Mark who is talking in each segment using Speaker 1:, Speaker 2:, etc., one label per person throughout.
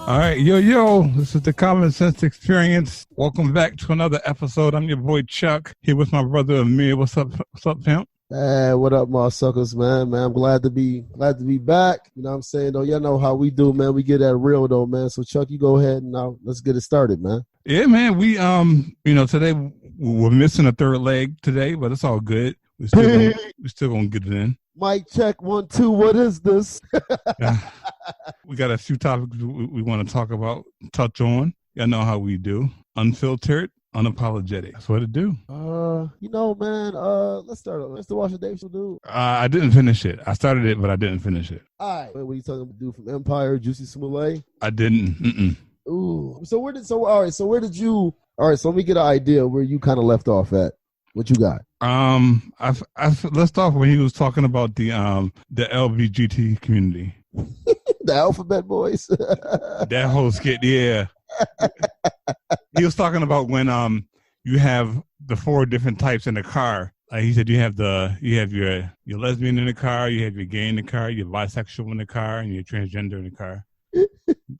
Speaker 1: All right, yo, this is the Common Sense Experience. Welcome back to another episode. I'm your boy Chuck, here with my brother Amir. What's up, pimp?
Speaker 2: Hey, what up, my suckers, man? I'm glad to be back. You know what I'm saying, though? Y'all know how we do, man. We get that real, though, man. So, Chuck, you go ahead and now let's get it started, man.
Speaker 1: Yeah, man. We, today we're missing a third leg today, but it's all good. We're still gonna get it in.
Speaker 2: Mic check 1 2. What is this?
Speaker 1: We got a few topics we want to touch on. Y'all know how we do. Unfiltered, unapologetic. That's what it do.
Speaker 2: Man. Let's start. Let's watch the Dave show, dude.
Speaker 1: I didn't finish it. I started it, but I didn't finish it.
Speaker 2: All right. What are you talking about? Dude from Empire, Juicy Smollett?
Speaker 1: I didn't.
Speaker 2: Ooh. So where did you? All right. So let me get an idea where you kind of left off at. What you got?
Speaker 1: I left off when he was talking about the LGBT community.
Speaker 2: The Alphabet Boys.
Speaker 1: That whole skit, yeah. He was talking about when you have the 4 different types in the car. Like he said, you have your lesbian in the car, you have your gay in the car, your bisexual in the car, and your transgender in the car.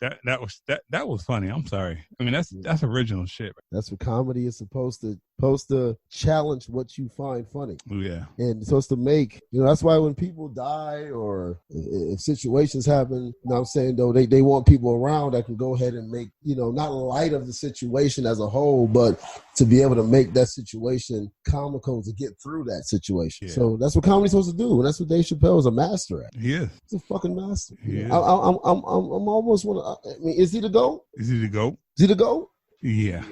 Speaker 1: That was funny. I'm sorry. I mean, that's original shit.
Speaker 2: That's what comedy is supposed to challenge what you find funny.
Speaker 1: Yeah.
Speaker 2: And it's supposed to make, that's why when people die or if situations happen, you know what I'm saying, though, they want people around that can go ahead and make, not light of the situation as a whole, but to be able to make that situation comical to get through that situation. Yeah. So that's what comedy's supposed to do. And that's what Dave Chappelle is a master at.
Speaker 1: He is.
Speaker 2: He's a fucking master.
Speaker 1: Yeah.
Speaker 2: I'm almost want to, is he the GOAT?
Speaker 1: Is he the GOAT?
Speaker 2: Is he the GOAT?
Speaker 1: Yeah.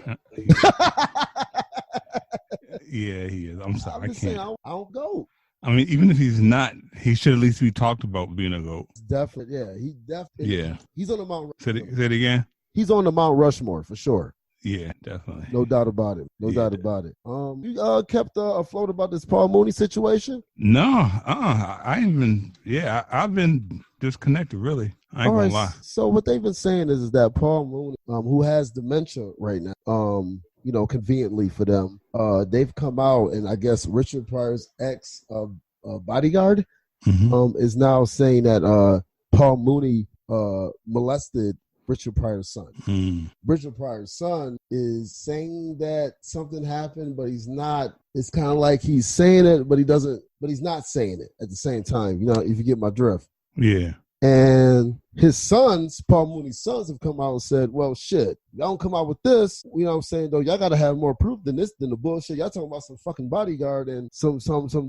Speaker 1: Yeah, he is. I'm sorry. I can't.
Speaker 2: Saying, I don't go.
Speaker 1: I mean, even if he's not, he should at least be talked about being a GOAT.
Speaker 2: Definitely. Yeah. He definitely.
Speaker 1: Yeah.
Speaker 2: He's on the Mount.
Speaker 1: Say it again.
Speaker 2: He's on the Mount Rushmore for sure.
Speaker 1: Yeah, definitely.
Speaker 2: No doubt about it. No doubt about it. You kept afloat about this Paul Mooney situation?
Speaker 1: No. I've been disconnected, really. I ain't gonna lie.
Speaker 2: So what they've been saying is that Paul Mooney, who has dementia right now, conveniently for them, they've come out, and I guess Richard Pryor's ex bodyguard is now saying that Paul Mooney molested Richard Pryor's son. Richard Pryor's son is saying that something happened, but he's not. It's kind of like he's saying it, but he's not saying it at the same time. If you get my drift.
Speaker 1: Yeah.
Speaker 2: And his sons, Paul Mooney's sons, have come out and said, well, shit, y'all don't come out with this. You know what I'm saying, though? Y'all got to have more proof than the bullshit. Y'all talking about some fucking bodyguard and some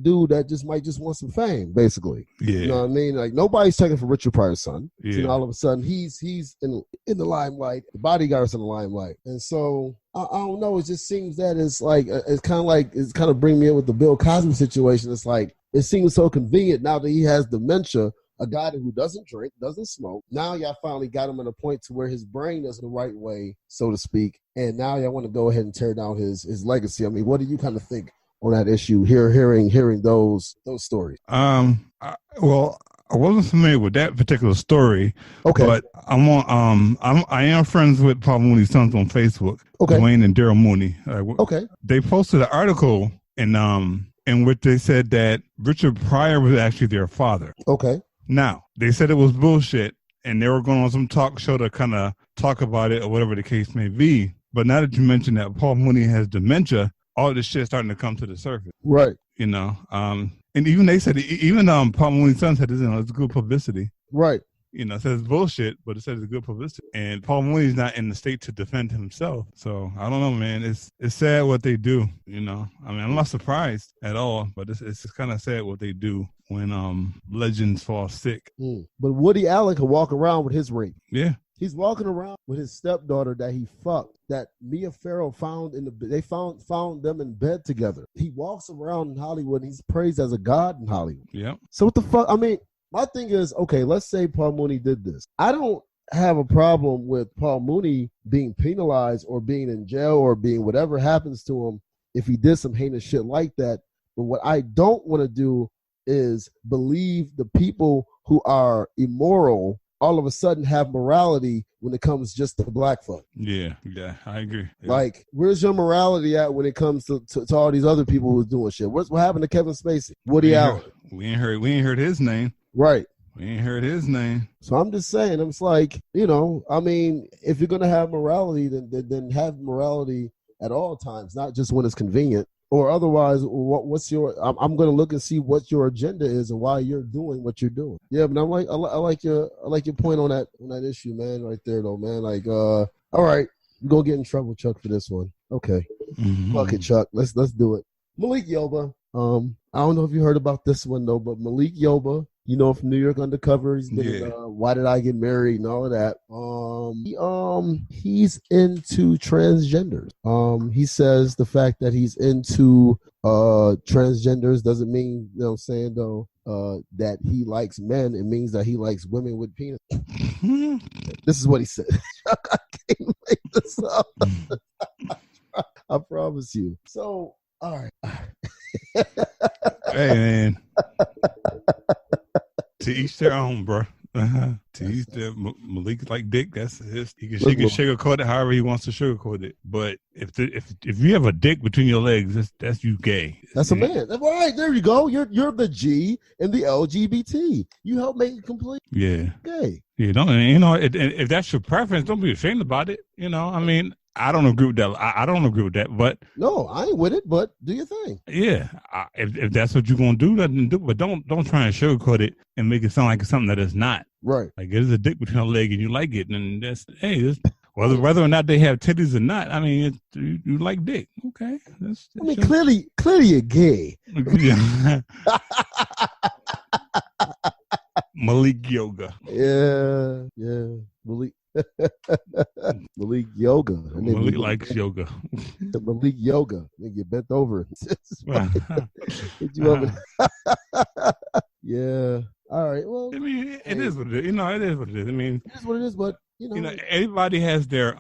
Speaker 2: dude that might want some fame, basically.
Speaker 1: Yeah.
Speaker 2: You know what I mean? Like, nobody's checking for Richard Pryor's son.
Speaker 1: Yeah.
Speaker 2: All of a sudden, he's in the limelight. The bodyguard's in the limelight. And so, I don't know. It just seems that it's kind of bringing me in with the Bill Cosby situation. It's like, it seems so convenient now that he has dementia. A guy who doesn't drink, doesn't smoke. Now y'all finally got him at a point to where his brain is the right way, so to speak. And now y'all want to go ahead and tear down his legacy. I mean, what do you kind of think on that issue? Hearing those stories.
Speaker 1: I wasn't familiar with that particular story. Okay. But I am friends with Paul Mooney's sons on Facebook. Okay. Dwayne and Daryl Mooney.
Speaker 2: Okay.
Speaker 1: They posted an article in which they said that Richard Pryor was actually their father.
Speaker 2: Okay.
Speaker 1: Now, they said it was bullshit, and they were going on some talk show to kind of talk about it or whatever the case may be. But now that you mentioned that Paul Mooney has dementia, all this shit is starting to come to the surface.
Speaker 2: Right.
Speaker 1: And even they said, Paul Mooney's son said, it's good publicity.
Speaker 2: Right.
Speaker 1: It says bullshit, but it says it's good publicity. And Paul Mooney's not in the state to defend himself. So I don't know, man. It's sad what they do, I mean, I'm not surprised at all, but it's kind of sad what they do when legends fall sick.
Speaker 2: But Woody Allen can walk around with his ring.
Speaker 1: Yeah.
Speaker 2: He's walking around with his stepdaughter that he fucked, that Mia Farrow found they found them in bed together. He walks around in Hollywood and he's praised as a god in Hollywood.
Speaker 1: Yeah.
Speaker 2: So what the fuck? I mean, my thing is, okay, let's say Paul Mooney did this. I don't have a problem with Paul Mooney being penalized or being in jail or being whatever happens to him if he did some heinous shit like that. But what I don't want to do is believe the people who are immoral all of a sudden have morality when it comes just to black folk.
Speaker 1: Yeah, I agree. Yeah.
Speaker 2: Like, where's your morality at when it comes to all these other people who's doing shit? What happened to Kevin Spacey? Woody Allen?
Speaker 1: We ain't heard his name.
Speaker 2: Right.
Speaker 1: We ain't heard his name.
Speaker 2: So I'm just saying, I'm just like, I mean, if you're gonna have morality, then have morality at all times, not just when it's convenient. Or otherwise, what's your? I'm going to look and see what your agenda is and why you're doing what you're doing. Yeah, but I like your point on that issue, man. Right there, though, man. Like, all right, you're gonna get in trouble, Chuck, for this one. Okay, fuck it, Chuck. Let's do it. Malik Yoba. I don't know if you heard about this one though, but Malik Yoba, from New York Undercover, he's been in, Why Did I Get Married and all of that. He's into transgenders. He says the fact that he's into transgenders doesn't mean, that he likes men. It means that he likes women with penis. This is what he said. I can't make this up. I promise you. So, all right.
Speaker 1: Hey, man. To each their own, bro. To each their. Malik like dick. That's his. He can sugarcoat it however he wants to sugarcoat it. But if you have a dick between your legs, that's you gay.
Speaker 2: That's a man. All right, there you go. You're the G in the LGBT. You help make it complete.
Speaker 1: Yeah.
Speaker 2: Gay.
Speaker 1: Yeah. Don't if that's your preference, don't be ashamed about it. I mean. I don't agree with that. I don't agree with that, but
Speaker 2: no, I ain't with it. But do your thing.
Speaker 1: Yeah, if that's what you're gonna do, then do. But don't try and sugarcoat it and make it sound like it's something that it's not.
Speaker 2: Right.
Speaker 1: Like there's a dick between a leg and you like it, and whether or not they have titties or not. I mean, you like dick. Okay.
Speaker 2: Clearly you're gay.
Speaker 1: Malik Yoga.
Speaker 2: Yeah. Malik Yoga.
Speaker 1: Malik likes yoga.
Speaker 2: Malik Yoga. You bent over. Hit you over. Yeah. All right. Well,
Speaker 1: I mean, it is what it is. It is what it is. I mean,
Speaker 2: it is what it is. But
Speaker 1: everybody has their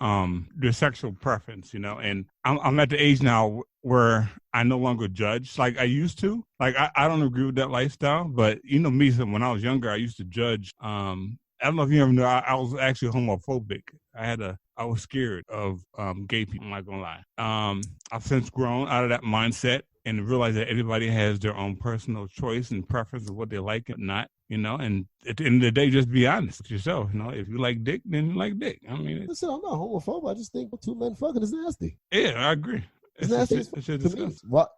Speaker 1: sexual preference. And I'm at the age now where I no longer judge like I used to. Like I don't agree with that lifestyle, but me. So when I was younger, I used to judge. I don't know if you ever knew, I was actually homophobic. I was scared of gay people, I'm not gonna lie. I've since grown out of that mindset and realized that everybody has their own personal choice and preference of what they like and not, and at the end of the day, just be honest with yourself. If you like dick, then you like dick. I mean,
Speaker 2: listen, I'm not homophobic. I just think two men fucking is nasty.
Speaker 1: Yeah, I agree.
Speaker 2: It's nasty. What?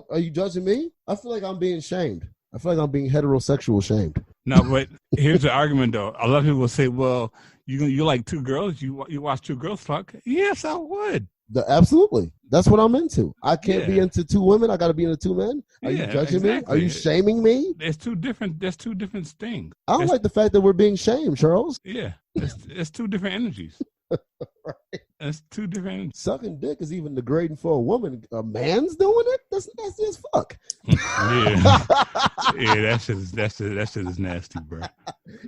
Speaker 2: Are you judging me? I feel like I'm being shamed. I feel like I'm being heterosexual shamed.
Speaker 1: No, but here's the argument, though. A lot of people will say, well, you like two girls? You watch two girls fuck? Yes, I would.
Speaker 2: Absolutely. That's what I'm into. I can't be into two women. I got to be into two men. Are you judging me? Are you shaming me?
Speaker 1: There's two different things.
Speaker 2: I don't like the fact that we're being shamed, Charles.
Speaker 1: Yeah. It's two different energies. Right. That's two different.
Speaker 2: Sucking dick is even degrading for a woman. A man's doing it? That's nasty as fuck.
Speaker 1: Yeah. That shit is nasty, bro.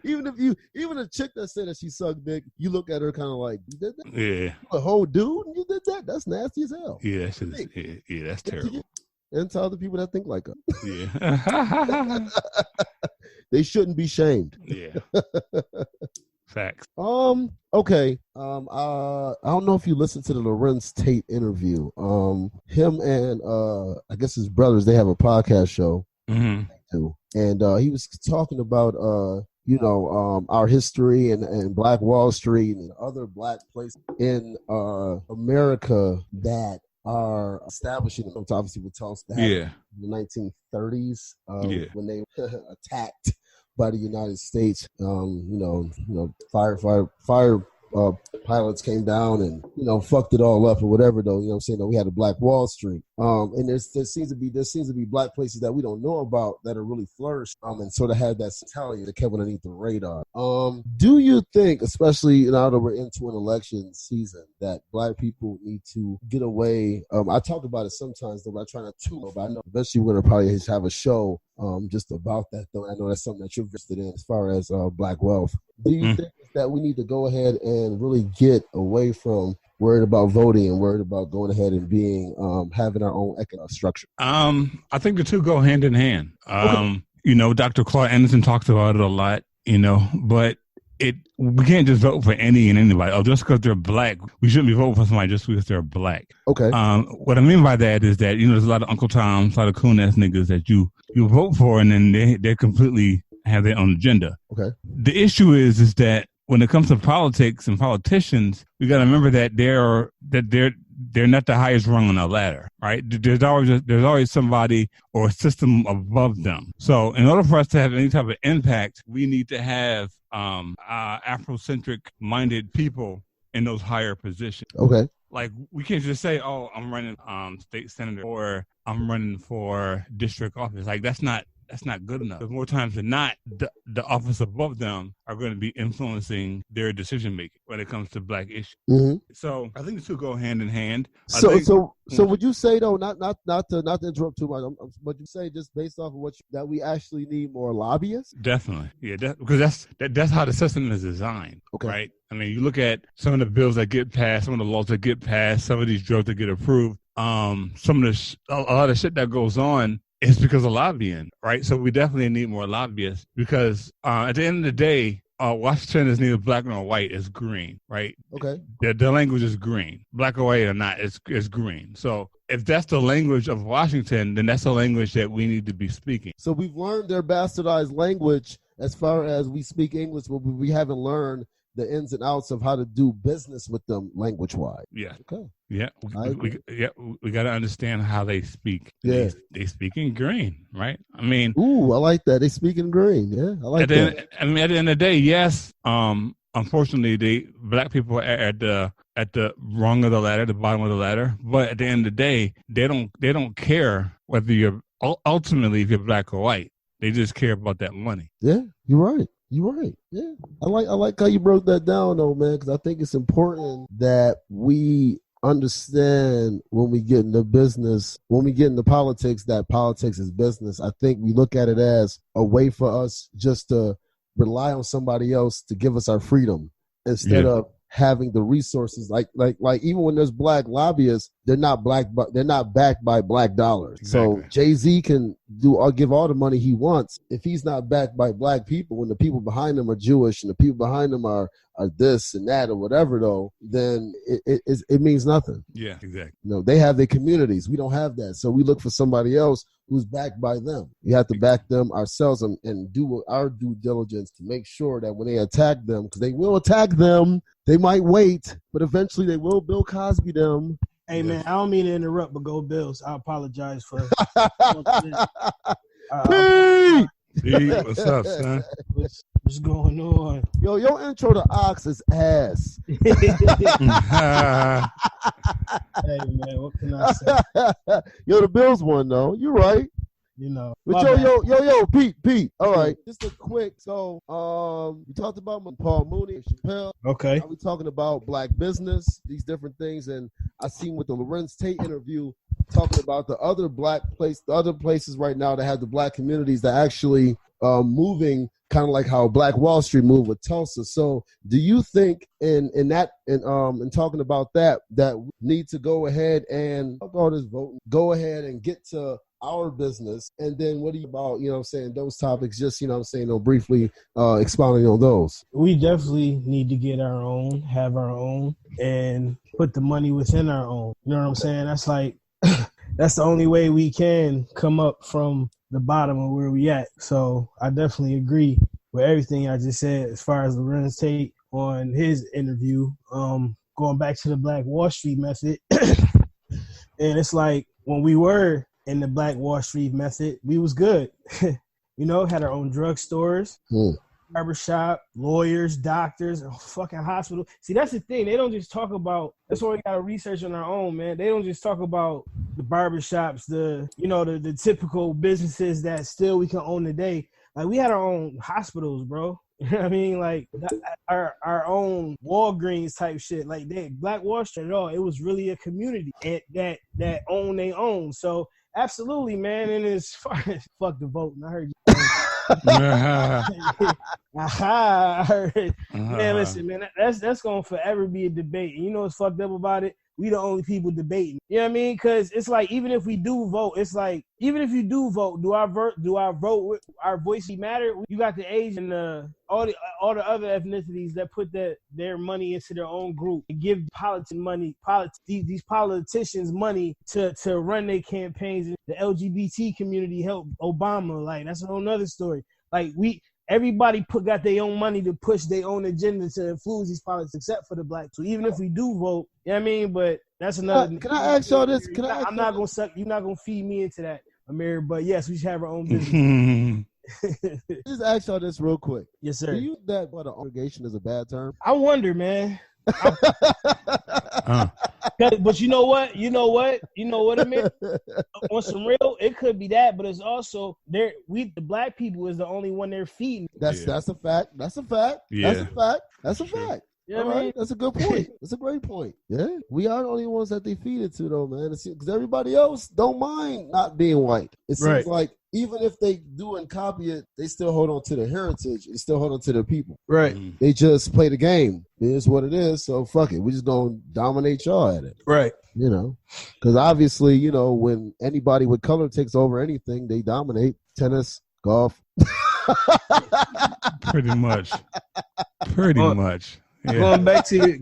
Speaker 2: Even a chick that said that she sucked dick, you look at her kind of like, you did that?
Speaker 1: Yeah.
Speaker 2: A whole dude, and you did that? That's nasty as hell.
Speaker 1: Yeah, that shit is, that's terrible.
Speaker 2: And to other people that think like her.
Speaker 1: Yeah.
Speaker 2: They shouldn't be shamed.
Speaker 1: Yeah. Facts.
Speaker 2: Okay. I don't know if you listened to the Lorenz Tate interview. Him and I guess his brothers, they have a podcast show.
Speaker 1: Mm-hmm.
Speaker 2: And he was talking about our history and Black Wall Street and other black places in America that are establishing them. Obviously, with talks that happened in the 1930s when they attacked by the United States. Fire pilots came down and fucked it all up or whatever. Though I'm saying that we had a Black Wall Street. And there seems to be black places that we don't know about that are really flourished. And sort of had that mentality that kept underneath the radar. Do you think, especially now that we're into an election season, that black people need to get away? I talk about it sometimes, though, but I try not to. But I know eventually we're gonna probably have a show just about that. Though I know that's something that you're interested in as far as black wealth. Do you think that we need to go ahead and really get away from worried about voting and worried about going ahead and being having our own economic structure?
Speaker 1: I think the two go hand in hand.
Speaker 2: Okay.
Speaker 1: Dr. Claude Anderson talks about it a lot, but we can't just vote for any and anybody. Oh, just because they're black, we shouldn't be voting for somebody just because they're black.
Speaker 2: Okay.
Speaker 1: What I mean by that is that, there's a lot of Uncle Toms, a lot of coon ass niggas that you vote for and then they're completely have their own agenda.
Speaker 2: Okay.
Speaker 1: The issue is that when it comes to politics and politicians, we got to remember that they're not the highest rung on the ladder, right? There's always somebody or a system above them. So in order for us to have any type of impact, we need to have Afrocentric minded people in those higher positions.
Speaker 2: Okay.
Speaker 1: Like, we can't just say, oh, I'm running state senator or I'm running for district office. Like, that's not good enough. Because more times than not, the office above them are going to be influencing their decision making when it comes to Black issues.
Speaker 2: Mm-hmm.
Speaker 1: So I think the two go hand in hand.
Speaker 2: So would you say though, not to interrupt too much, but you say just based off of that we actually need more lobbyists?
Speaker 1: Definitely, yeah, because that's how the system is designed,
Speaker 2: okay.
Speaker 1: Right? I mean, you look at some of the bills that get passed, some of the laws that get passed, some of these drugs that get approved, a lot of shit that goes on. It's because of lobbying, right? So we definitely need more lobbyists because at the end of the day, Washington is neither black nor white; it's green, right?
Speaker 2: Okay.
Speaker 1: The language is green, black or white or not, it's green. So if that's the language of Washington, then that's the language that we need to be speaking.
Speaker 2: So we've learned their bastardized language as far as we speak English, but we haven't learned the ins and outs of how to do business with them language-wise.
Speaker 1: Yeah.
Speaker 2: Okay.
Speaker 1: Yeah. We got to understand how they speak.
Speaker 2: Yeah.
Speaker 1: They speak in green, right? I mean.
Speaker 2: Ooh, I like that. They speak in green. Yeah, I like that.
Speaker 1: I mean, at the end of the day, yes. Unfortunately, Black people are at the rung of the ladder, the bottom of the ladder. But at the end of the day, they don't care whether you're ultimately if you're Black or white. They just care about that money.
Speaker 2: Yeah, you're right. You're right. Yeah, I like how you broke that down, though, man. Because I think it's important that we understand when we get into business, when we get into politics, that politics is business. I think we look at it as a way for us just to rely on somebody else to give us our freedom instead of having the resources. Like even when there's Black lobbyists, they're not backed by Black dollars.
Speaker 1: Exactly.
Speaker 2: So Jay-Z can give all the money he wants. If he's not backed by Black people, when the people behind him are Jewish and the people behind him are this and that or whatever, though, then it means nothing.
Speaker 1: Yeah, exactly.
Speaker 2: They have their communities. We don't have that. So we look for somebody else who's backed by them. We have to back them ourselves and do our due diligence to make sure that when they attack them, because they will attack them, they might wait, but eventually they will Bill Cosby them.
Speaker 3: Hey, man, I don't mean to interrupt, but go Bills. I apologize for
Speaker 1: Pete, what's up, son?
Speaker 3: What's going on?
Speaker 2: Yo, your intro to Ox is ass.
Speaker 3: Hey, man, what can I say?
Speaker 2: Yo, the Bills won, though. You're right. But yo, Pete. All right, just a quick. So, we talked about Paul Mooney and Chappelle.
Speaker 3: Okay.
Speaker 2: Now we talking about Black business, these different things, and I seen with the Lorenz Tate interview talking about the other places right now that have the Black communities that actually moving, kind of like how Black Wall Street moved with Tulsa. So, do you think in talking about that we need to go ahead and go ahead and get to our business, and then what do you about, those topics, just, briefly expounding on those?
Speaker 3: We definitely need to get our own, have our own, and put the money within our own. You know what I'm saying? That's like, that's the only way we can come up from the bottom of where we at. So I definitely agree with everything I just said as far as Lorenz Tate on his interview, going back to the Black Wall Street method. And it's like, when we were in the Black Wall Street method, we was good. Had our own drugstores, barbershop, lawyers, doctors, fucking hospital. See, that's the thing. They don't just talk about, that's why we got to research on our own, man. They don't just talk about the barbershops, the typical businesses that still we can own today. Like, we had our own hospitals, bro. You know what I mean? Like, our own Walgreens type shit. Like, Black Wall Street at all. It was really a community that own they own. So, absolutely, man. And it's fuck the voting. I heard you. I heard. Man, listen, man. That's gonna forever be a debate. And you know what's fucked up about it? We the only people debating. You know what I mean? Because it's like, even if we do vote, it's like, even if you do vote, do our vote, our voice matter? You got the Asian, all the other ethnicities that put their money into their own group and give these politicians money to run their campaigns. The LGBT community helped Obama. Like, that's a whole nother story. Like, everybody got their own money to push their own agenda to influence these politics, except for the black. So even if we do vote, you know what I mean? But that's another.
Speaker 2: Can I ask y'all this?
Speaker 3: I'm not gonna suck. You're not gonna feed me into that, Amir. But yes, we should have our own business.
Speaker 2: Just ask y'all this real quick.
Speaker 3: Yes, sir.
Speaker 2: Do you think that what an obligation is a bad term?
Speaker 3: I wonder, man. But you know what, Amir? On some real, it could be that, but it's also the black people is the only one they're feeding.
Speaker 2: That's a fact. That's a fact.
Speaker 1: Yeah.
Speaker 2: That's a fact.
Speaker 3: You know
Speaker 2: All
Speaker 3: what I
Speaker 2: right,
Speaker 3: mean?
Speaker 2: that's a good point. That's a great point. Yeah, we are the only ones that they feed it to, though, man. Because everybody else don't mind not being white. It seems like even if they do and copy it, they still hold on to their heritage. They still hold on to their people.
Speaker 3: Right.
Speaker 2: They just play the game. It is what it is. So fuck it. We just gonna dominate y'all at it.
Speaker 3: Right.
Speaker 2: You know, because obviously, you know, when anybody with color takes over anything, they dominate. Tennis, golf.
Speaker 1: Pretty much. Yeah.
Speaker 3: Going back to your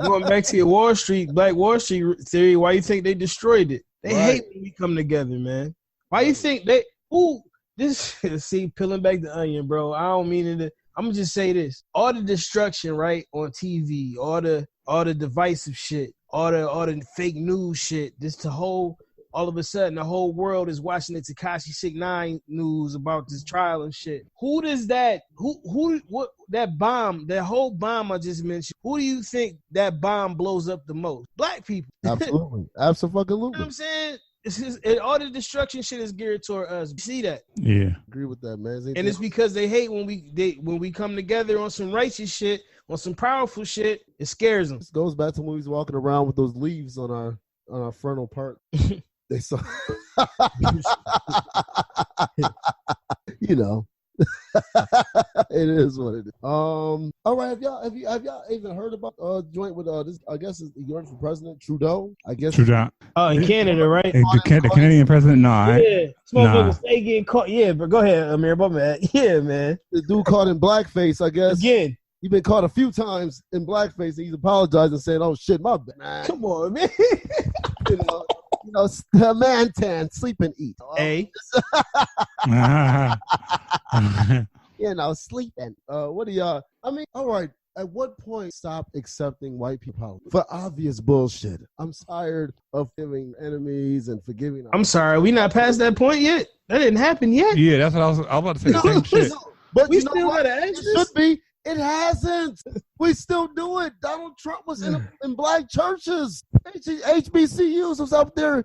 Speaker 3: Black Wall Street theory, why you think they destroyed it? They hate when we come together, man. Why you think peeling back the onion, bro. I don't mean it. I'm gonna just say this. All the destruction, right, on TV, all the divisive shit, all the fake news shit, all of a sudden the whole world is watching the Tekashi 6ix9ine news about this trial and shit. What that bomb, that whole bomb I just mentioned, who do you think that bomb blows up the most? Black people.
Speaker 2: Absolutely. Absolutely.
Speaker 3: You know what I'm saying? All the destruction shit is geared toward us. You see that?
Speaker 1: Yeah.
Speaker 2: Agree with that, man.
Speaker 3: And it's because they hate when we come together on some righteous shit, on some powerful shit. It scares them.
Speaker 2: This goes back to when we was walking around with those leaves on our frontal part. They saw, you know, it is what it is. All right, have y'all even heard about joint with this? I guess is the for President Trudeau. I guess
Speaker 1: Trudeau.
Speaker 3: Oh, in Canada, right?
Speaker 1: The Canadian president? No,
Speaker 3: yeah, motherfuckers stay getting caught. Yeah, but go ahead, Amir. My bad. Yeah, man.
Speaker 2: The dude caught in blackface. I guess
Speaker 3: again.
Speaker 2: He's been caught a few times in blackface, and he's apologized and saying, "Oh shit, my bad." Man.
Speaker 3: Come on, man.
Speaker 2: You know, man tan, sleep and eat.
Speaker 3: Hey.
Speaker 2: You know, sleeping. What do y'all? I mean, all right. At what point stop accepting white people for obvious bullshit? I'm tired of giving enemies and forgiving.
Speaker 3: I'm sorry, we not past that point yet. That didn't happen yet.
Speaker 1: Yeah, that's what I was about to say. The same shit.
Speaker 2: But
Speaker 3: we
Speaker 2: you know
Speaker 3: still
Speaker 2: what?
Speaker 3: gotta
Speaker 2: It should be. It hasn't. We still do it. Donald Trump was in black churches. HBCUs was up there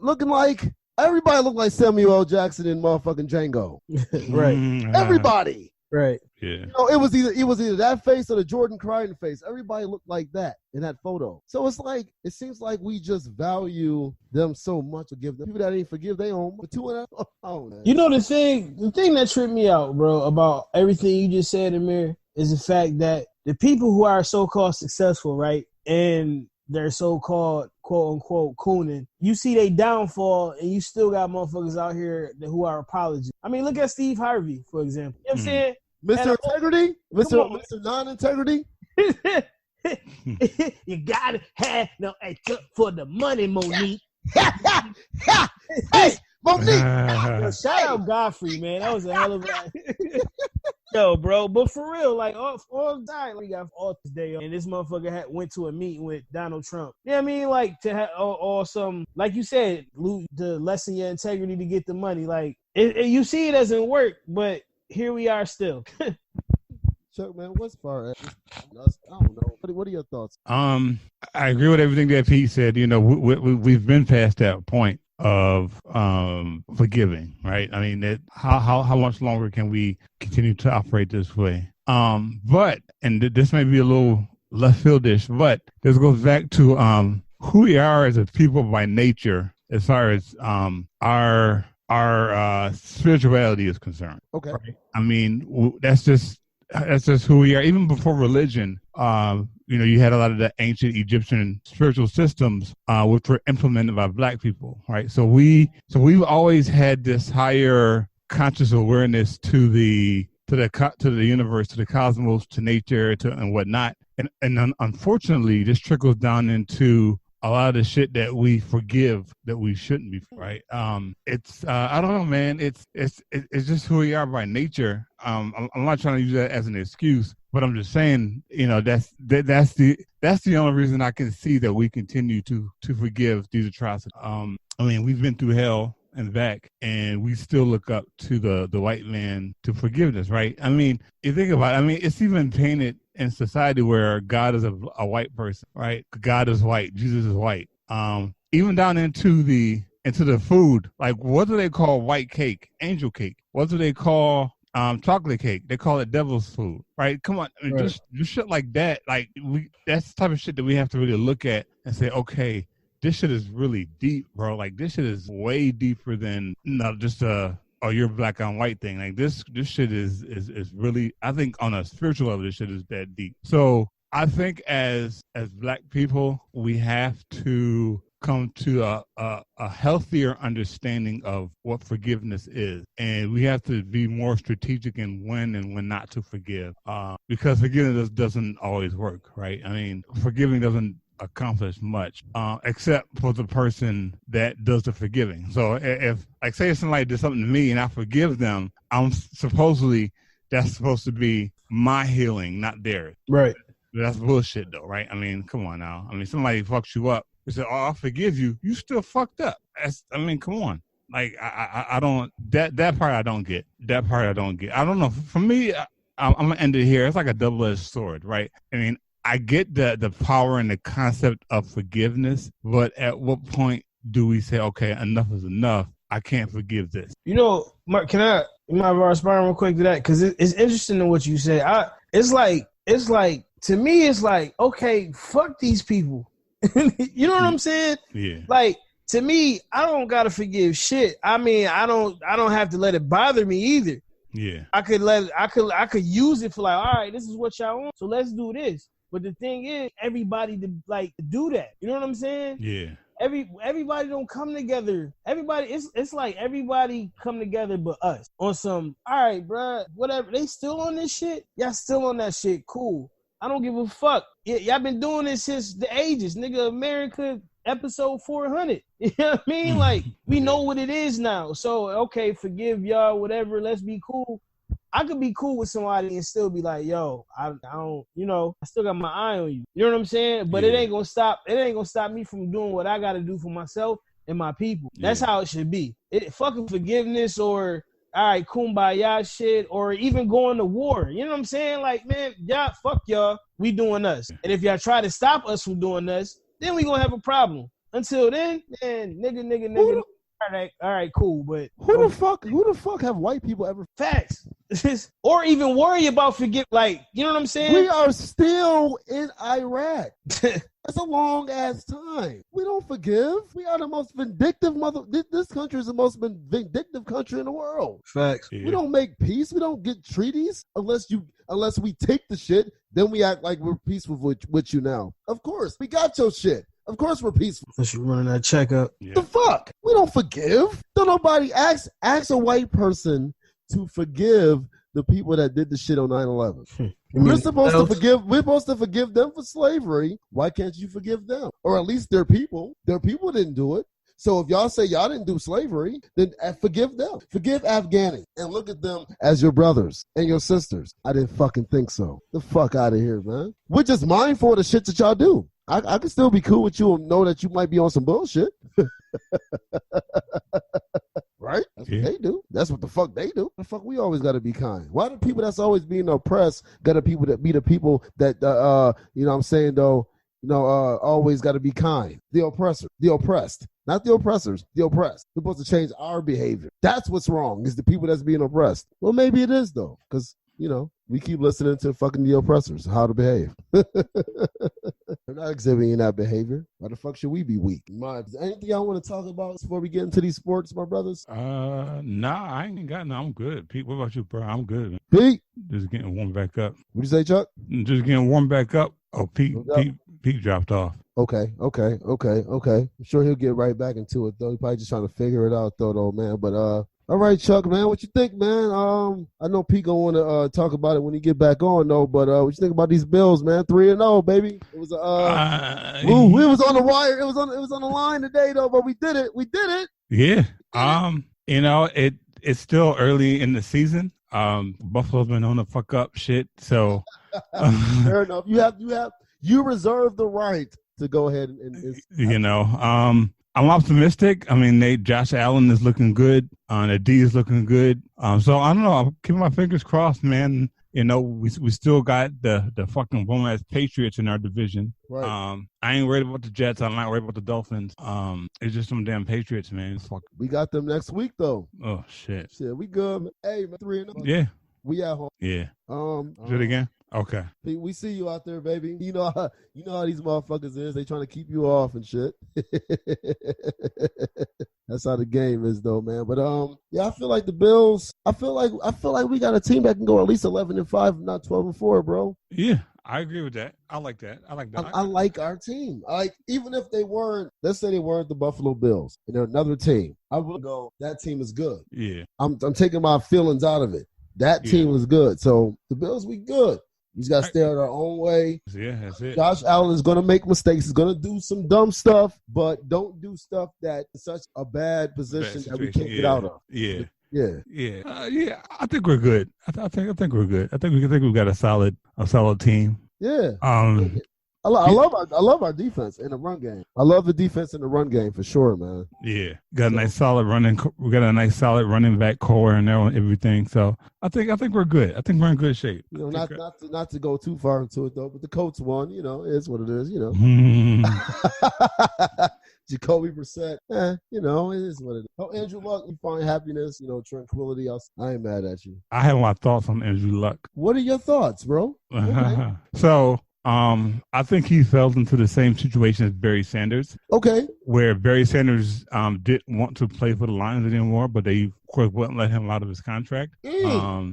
Speaker 2: looking like everybody looked like Samuel L. Jackson in motherfucking Django.
Speaker 3: Right.
Speaker 2: Everybody.
Speaker 3: Right.
Speaker 1: Yeah.
Speaker 2: You know, it was either that face or the Jordan Crichton face. Everybody looked like that in that photo. So it seems like we just value them so much to give them people that didn't forgive their own.
Speaker 3: You know, the thing that tripped me out, bro, about everything you just said, Amir, is the fact that the people who are so-called successful, right, and they're so-called quote-unquote cooning, you see they downfall, and you still got motherfuckers out here who are apologists. I mean, look at Steve Harvey, for example. You know what I'm saying?
Speaker 2: Mr. Integrity? Mr. Non-Integrity?
Speaker 3: You gotta have no for the money, Monique.
Speaker 2: Hey, Monique!
Speaker 3: Yo, shout out Godfrey, man. That was a hell of a yo, bro. But for real, like all the time, we got all this day, and this motherfucker went to a meeting with Donald Trump. You know what I mean? Like to have or some, like you said, to lessen your integrity to get the money. Like you see, it doesn't work, but here we are still.
Speaker 2: Chuck, man, what's far as? I don't know. What are your thoughts?
Speaker 1: I agree with everything that Pete said. You know, we've been past that point of forgiving, right? I mean, how much longer can we continue to operate this way? But this may be a little left fieldish, but this goes back to who we are as a people by nature, as far as our spirituality is concerned.
Speaker 2: Okay.
Speaker 1: Right? I mean, that's just who we are. Even before religion, you know, you had a lot of the ancient Egyptian spiritual systems, which were implemented by Black people, right? So we've always had this higher conscious awareness to the universe, to the cosmos, to nature, and whatnot. And unfortunately, this trickles down into a lot of the shit that we forgive that we shouldn't be, right? It's I don't know, man. It's just who we are by nature. I'm not trying to use that as an excuse, but I'm just saying, that's the only reason I can see that we continue to forgive these atrocities. I mean, we've been through hell and back, and we still look up to the white man to forgiveness, right? I mean, you think about it, I mean, it's even painted in society where God is a white person, right? God is white, Jesus is white. Even down into the food, like what do they call white cake? Angel cake. What do they call chocolate cake? They call it devil's food, right? Come on, I mean, right. just shit like that. Like that's the type of shit that we have to really look at and say, okay, this shit is really deep, bro. Like this shit is way deeper than just you're black on white thing. Like this shit is really, I think on a spiritual level, this shit is that deep. So I think as black people, we have to come to a healthier understanding of what forgiveness is. And we have to be more strategic in when and when not to forgive. Because forgiveness doesn't always work, right? I mean, forgiving doesn't accomplish much, except for the person that does the forgiving. So if, like, say somebody did something to me and I forgive them, that's supposed to be my healing, not theirs.
Speaker 3: Right.
Speaker 1: That's bullshit though, right? I mean, come on now. I mean, somebody fucks you up. You say, "Oh, I forgive you." You still fucked up. Come on. Like, I don't, that part I don't get. That part I don't get. I don't know. For me, I'm gonna end it here. It's like a double-edged sword, right? I mean, I get the power and the concept of forgiveness, but at what point do we say, okay, enough is enough? I can't forgive this.
Speaker 3: Mark, you might respond real quick to that? Because it's interesting in what you say. It's like, to me, it's like, okay, fuck these people. You know what I'm saying?
Speaker 1: Yeah.
Speaker 3: Like, to me, I don't gotta forgive shit. I mean, I don't have to let it bother me either.
Speaker 1: Yeah.
Speaker 3: I could use it for like, all right, this is what y'all want, so let's do this. But the thing is, everybody to do that. You know what I'm saying?
Speaker 1: Yeah.
Speaker 3: Everybody don't come together. Everybody, it's like everybody come together but us on some. All right, bro, whatever. They still on this shit. Y'all still on that shit. Cool. I don't give a fuck. Y'all been doing this since the ages, nigga. America episode 400. You know what I mean? Like, we know what it is now. So okay, forgive y'all, whatever. Let's be cool. I could be cool with somebody and still be like, yo, I don't, I still got my eye on you. You know what I'm saying? But It ain't gonna stop me from doing what I gotta do for myself and my people. That's how it should be. Fucking forgiveness or, all right, kumbaya shit, or even going to war. You know what I'm saying? Like, man, y'all, fuck y'all. We doing us. And if y'all try to stop us from doing us, then we gonna have a problem. Until then, man, nigga. All right, cool, but
Speaker 2: who the fuck have white people ever?
Speaker 3: Facts. Or even worry about like, you know what I'm saying?
Speaker 2: We are still in Iraq. That's a long ass time. We don't forgive. We are the most vindictive this country is the most vindictive country in the world.
Speaker 3: Facts.
Speaker 2: Yeah. We don't make peace. We don't get treaties unless we take the shit. Then we act like we're peaceful with you now. Of course, we got your shit. Of course we're peaceful.
Speaker 3: Unless you're running that checkup.
Speaker 2: Yeah. The fuck? We don't forgive. Don't nobody ask a white person to forgive the people that did the shit on 9/11. We're supposed to forgive them for slavery. Why can't you forgive them? Or at least their people. Their people didn't do it. So if y'all say y'all didn't do slavery, then forgive them. Forgive Afghani and look at them as your brothers and your sisters. I didn't fucking think so. The fuck out of here, man. We're just mindful of the shit that y'all do. I can still be cool with you and know that you might be on some bullshit. Right? That's what they do. That's what the fuck they do. The fuck we always got to be kind. Why do people that's always being oppressed got to be the people that, you know what I'm saying, though, always got to be kind? The oppressor, the oppressed. Not the oppressors, the oppressed. We're supposed to change our behavior. That's what's wrong, is the people that's being oppressed. Well, maybe it is, though, because, we keep listening to fucking the oppressors, how to behave. They're not exhibiting that behavior. Why the fuck should we be weak? Is there anything y'all want to talk about before we get into these sports, my brothers?
Speaker 1: Nah, I ain't got no. I'm good. Pete, what about you, bro? I'm good.
Speaker 2: Pete?
Speaker 1: Just getting warmed back up.
Speaker 2: What'd you say, Chuck?
Speaker 1: Just getting warmed back up. Oh, Pete dropped off.
Speaker 2: Okay. I'm sure he'll get right back into it, though. He's probably just trying to figure it out, though, man. But All right, Chuck, man. What you think, man? I know Pete gonna want to talk about it when he get back on, though. But what you think about these Bills, man? 3-0, baby. It was we was on the wire. It was on the line today, though. But we did it.
Speaker 1: Yeah. It's still early in the season. Buffalo's been on the fuck up shit. So
Speaker 2: fair enough. You reserve the right to go ahead and
Speaker 1: I'm optimistic. I mean, Josh Allen is looking good. The D is looking good. So I don't know. I'm keeping my fingers crossed, man. We still got the fucking bum-ass Patriots in our division.
Speaker 2: Right.
Speaker 1: I ain't worried about the Jets. I'm not worried about the Dolphins. It's just some damn Patriots, man.
Speaker 2: We got them next week, though.
Speaker 1: Oh, shit.
Speaker 2: Shit, we good. Hey, man, 3-0.
Speaker 1: Yeah.
Speaker 2: We at home.
Speaker 1: Yeah. Do it again? Okay.
Speaker 2: We see you out there, baby. You know how these motherfuckers is. They trying to keep you off and shit. That's how the game is, though, man. But I feel like the Bills. I feel like we got a team that can go at least 11-5, not 12-4, bro.
Speaker 1: Yeah, I agree with that. I like that.
Speaker 2: I like our team. Even if they weren't, let's say they weren't the Buffalo Bills, and they're another team, I would go, that team is good.
Speaker 1: Yeah.
Speaker 2: I'm taking my feelings out of it. That team was good. So the Bills, we good. We just got to stay out our own way.
Speaker 1: Yeah, that's it.
Speaker 2: Josh Allen is going to make mistakes. He's going to do some dumb stuff, but don't do stuff that is such a bad position that we can't get out of.
Speaker 1: Yeah.
Speaker 2: Yeah.
Speaker 1: I think we're good. I think we're good. I think we've got a solid team.
Speaker 2: Yeah. I love our defense in the run game. I love the defense in the run game for sure, man.
Speaker 1: Yeah, got a nice solid running. We got a nice solid running back core in there on everything. So I think we're good. I think we're in good shape.
Speaker 2: Not to go too far into it though, but the Colts won. It is what it is. Jacoby Brissett, it is what it is. Oh, Andrew Luck, you find happiness, tranquility. I ain't mad at you.
Speaker 1: I have my thoughts on Andrew Luck.
Speaker 2: What are your thoughts, bro? Okay.
Speaker 1: So. I think he fell into the same situation as Barry Sanders.
Speaker 2: Okay.
Speaker 1: Where Barry Sanders didn't want to play for the Lions anymore, but they, of course, wouldn't let him out of his contract. I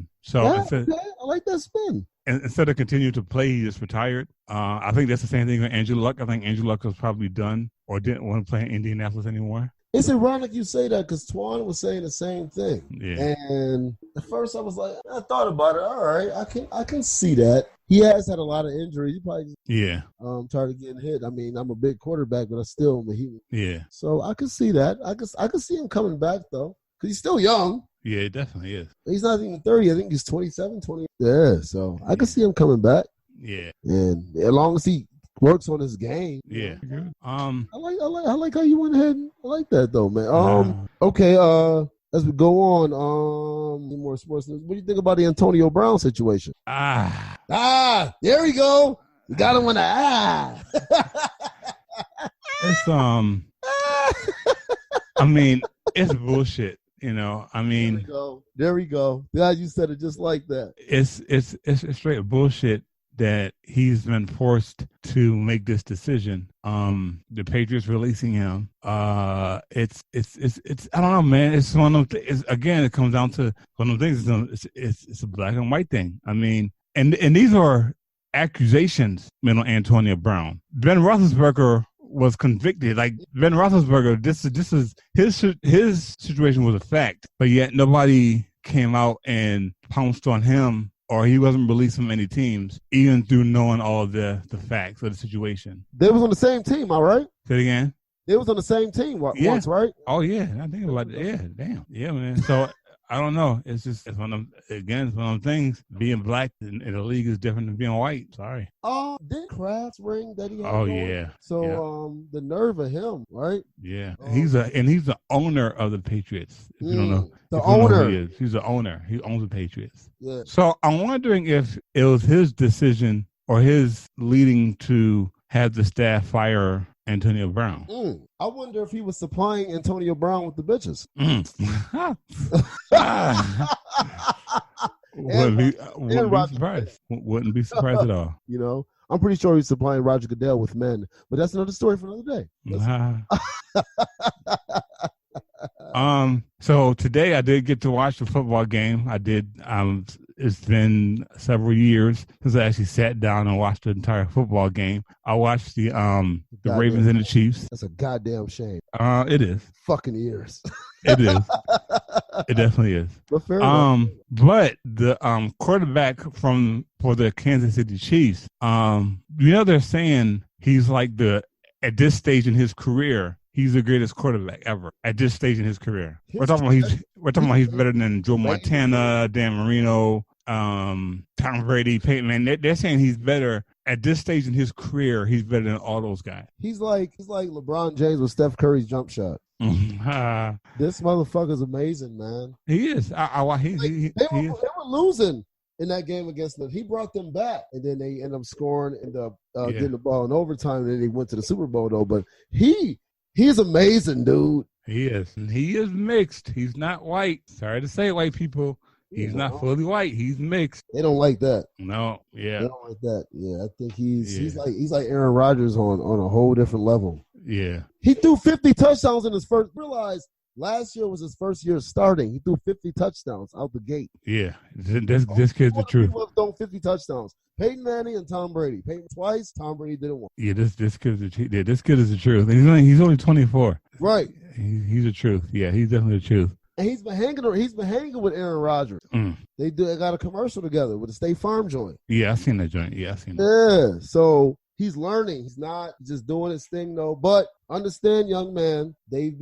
Speaker 2: like that spin.
Speaker 1: Instead of continuing to play, he just retired. I think that's the same thing with Andrew Luck. I think Andrew Luck was probably done or didn't want to play in Indianapolis anymore.
Speaker 2: It's ironic you say that because Twan was saying the same thing.
Speaker 1: Yeah.
Speaker 2: And at first I was like, I thought about it. All right, I can see that. He has had a lot of injuries. He probably tired of getting hit. I mean, I'm a big quarterback, but I still am a human.
Speaker 1: Yeah.
Speaker 2: So I can see that. I can see him coming back though, because he's still young.
Speaker 1: Yeah, he definitely is.
Speaker 2: He's not even 30. I think he's 27, 20. Yeah. So I can see him coming back.
Speaker 1: Yeah.
Speaker 2: And as long as he works on his game.
Speaker 1: Yeah.
Speaker 2: I like how you went ahead and I like that though, man. Okay, as we go on, any more sports news. What do you think about the Antonio Brown situation? There we go. We got him on the
Speaker 1: It's I mean, it's bullshit. I mean,
Speaker 2: there we go. Glad you said it just like that.
Speaker 1: It's straight bullshit that he's been forced to make this decision. The Patriots releasing him. It's I don't know, man. It's one of them. Again, it comes down to one of the things. It's a black and white thing. I mean, and these are accusations made on Antonio Brown. Ben Roethlisberger was convicted. Like Ben Roethlisberger, this is his situation was a fact, but yet nobody came out and pounced on him. Or he wasn't released from any teams, even through knowing all of the facts of the situation.
Speaker 2: They was on the same team, all right?
Speaker 1: Say it again?
Speaker 2: They was on the same team once, right?
Speaker 1: Oh, yeah. I think about it. Yeah, damn. Yeah, man. So, I don't know. It's one of them things. Being black in the league is different than being white. Sorry.
Speaker 2: Did Kraft's ring that he had
Speaker 1: Oh,
Speaker 2: going?
Speaker 1: yeah.
Speaker 2: So, the nerve of him, right?
Speaker 1: Yeah. He's the owner of the Patriots. If you don't know.
Speaker 2: The owner.
Speaker 1: Know who he is. He's the owner. He owns the Patriots.
Speaker 2: Yeah.
Speaker 1: So, I'm wondering if it was his decision or his leading to have the staff fire Antonio Brown.
Speaker 2: I wonder if he was supplying Antonio Brown with the bitches.
Speaker 1: Wouldn't be surprised at all.
Speaker 2: I'm pretty sure he's supplying Roger Goodell with men, but that's another story for another day.
Speaker 1: So today I did get to watch the football game. I did. It's been several years since I actually sat down and watched the entire football game. I watched the Ravens and the Chiefs.
Speaker 2: That's a goddamn shame.
Speaker 1: It is.
Speaker 2: Fucking ears.
Speaker 1: It is. It definitely is.
Speaker 2: But fair enough.
Speaker 1: But the quarterback for the Kansas City Chiefs, they're saying he's like at this stage in his career, he's the greatest quarterback ever at this stage in his career. We're talking about he's better than Joe Montana, Dan Marino, Tom Brady, Peyton Manning. They're saying he's better at this stage in his career. He's better than all those guys. He's like
Speaker 2: LeBron James with Steph Curry's jump shot. This motherfucker's amazing, man.
Speaker 1: He is.
Speaker 2: They were losing in that game against them. He brought them back, and then they ended up scoring and getting the ball in overtime. And then they went to the Super Bowl though. But he's amazing, dude.
Speaker 1: He is. And he is mixed. He's not white. Sorry to say, white people. He's not fully white. He's mixed.
Speaker 2: They don't like that.
Speaker 1: No, yeah.
Speaker 2: They don't like that. Yeah, I think he's like Aaron Rodgers on a whole different level.
Speaker 1: Yeah.
Speaker 2: He threw 50 touchdowns in his first. Realize last year was his first year starting. He threw 50 touchdowns out the gate.
Speaker 1: Yeah, this kid's the truth.
Speaker 2: People have thrown 50 touchdowns. Peyton Manning and Tom Brady. Peyton twice. Tom Brady didn't want.
Speaker 1: Yeah, this kid is the truth. And he's only 24.
Speaker 2: Right.
Speaker 1: He's the truth. Yeah, he's definitely the truth.
Speaker 2: And he's been hanging with Aaron Rodgers. They got a commercial together with the State Farm joint.
Speaker 1: Yeah, I seen that joint. Yeah, I seen that.
Speaker 2: Yeah, so he's learning. He's not just doing his thing though. But understand, young man, they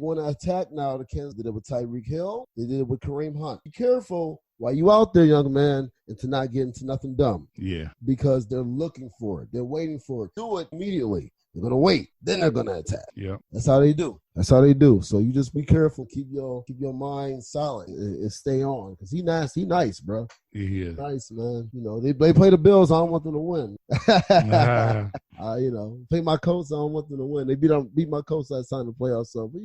Speaker 2: want to attack now. The Kansas did it with Tyreek Hill. They did it with Kareem Hunt. Be careful while you out there, young man, and to not get into nothing dumb.
Speaker 1: Yeah,
Speaker 2: because they're looking for it. They're waiting for it. Do it immediately. They're going to wait. Then they're going to attack.
Speaker 1: Yeah.
Speaker 2: That's how they do. So you just be careful. Keep your mind solid and stay on. Because he nice, bro.
Speaker 1: He is.
Speaker 2: Nice, man. They play the Bills. I don't want them to win. Play my Colts. I don't want them to win. They beat my Colts last time to playoffs. So, but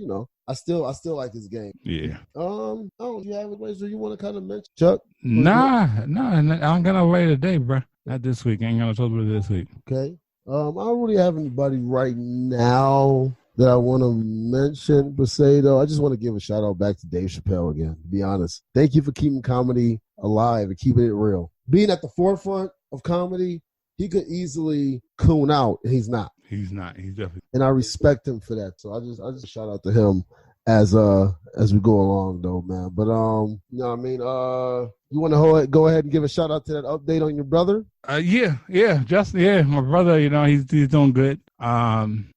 Speaker 2: I still like this game.
Speaker 1: Yeah.
Speaker 2: Do you have a question you want to kind of mention, Chuck?
Speaker 1: Nah. I'm gonna wait today, bro. Not this week. I ain't gonna talk about it this week.
Speaker 2: Okay. I don't really have anybody right now that I want to mention per se, though. I just want to give a shout out back to Dave Chappelle again, to be honest. Thank you for keeping comedy alive and keeping it real. Being at the forefront of comedy, he could easily coon out, and he's not.
Speaker 1: He's not. He's definitely.
Speaker 2: And I respect him for that. So I just shout out to him as we go along, though, man. But you know what I mean? You want to go ahead and give a shout out to that update on your brother?
Speaker 1: My brother. He's doing good.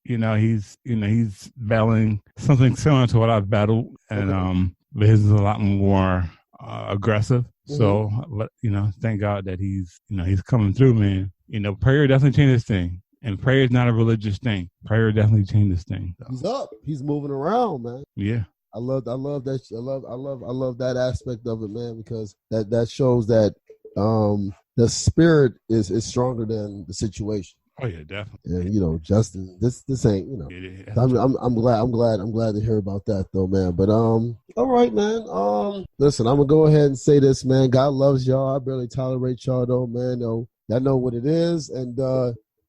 Speaker 1: He's battling something similar to what I've battled, and but his is a lot more aggressive. Mm-hmm. So, thank God that he's coming through, man. Prayer definitely changed this thing. And prayer is not a religious thing. Prayer definitely changed this thing. So.
Speaker 2: He's up. He's moving around, man.
Speaker 1: Yeah.
Speaker 2: I love that. I love that aspect of it, man, because that shows that the spirit is stronger than the situation.
Speaker 1: Oh yeah, definitely.
Speaker 2: And Justin, this ain't I'm glad to hear about that though, man. But all right, man. Listen, I'm gonna go ahead and say this, man. God loves y'all. I barely tolerate y'all though, man. Y'all know what it is, and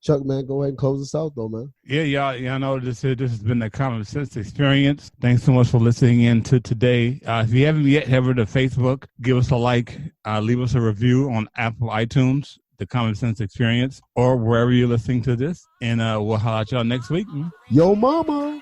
Speaker 2: Chuck, man, go ahead and close us out, though, man.
Speaker 1: Yeah, y'all know this has been the Common Sense Experience. Thanks so much for listening in to today. If you haven't yet, head over to Facebook, give us a like, leave us a review on Apple iTunes, the Common Sense Experience, or wherever you're listening to this. And we'll holler at y'all next week.
Speaker 2: Yo, mama.